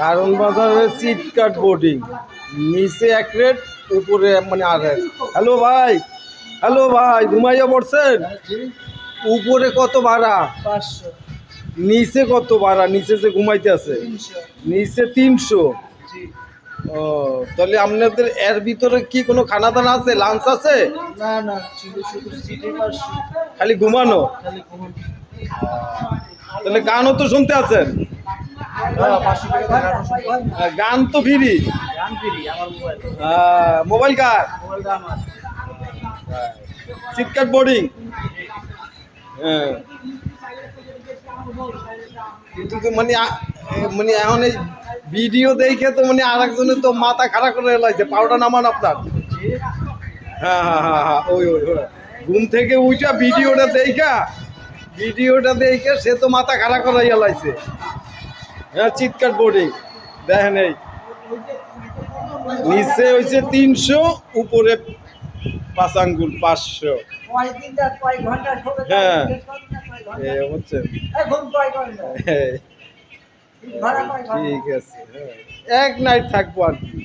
কারণ বাজারে চিটকাট বোর্ডিং, নিচে এক রেট, উপরে মানে আর এক। হ্যালো ভাই, হ্যালো ভাই, ঘুমাইয়া পড়ছেন? উপরে কত ভাড়া? 500। নিচে কত ভাড়া? নিচে যে ঘুমাইতে আছে 300। নিচে 300। জি। ও, তাহলে আপনাদের এর ভিতরে কি কোনো খানা দানা আছে, লাঞ্চ আছে? না না, শুধু সিটে 500। খালি ঘুমানো? খালি ঘুমান। তাহলে গানও তো শুনতে আছেন? হ্যাঁ, 500 টাকা গান শুনতে। গান তো ফ্রি? গান ফ্রি, আমার মোবাইল। মোবাইল কার? মোবাইলটা আমার। চিটকাট বোর্ডিং। হ্যাঁ, কিন্তু তো মানে মানে এখন এই ভিডিও দেখে তো মানে আর একজনের তো মাথা খারাপ করে লাগছে। পাউডার নামান আপনার? জি। হ্যাঁ হ্যাঁ হ্যাঁ হ্যাঁ, ওই ওই ওই। ঘুম থেকে উঠা ভিডিওটা দেখে সে তো মাথা খারাপ করাইয়া লাগছে। হ্যাঁ, চিৎকার বোর্ডিং দেখেন, এই নিচে হয়েছে 300, উপরে 5 আঙ্গুল 500। হ্যাঁ, হচ্ছে ঠিক আছে। হ্যাঁ, এক নাইট থাকবো আর কি।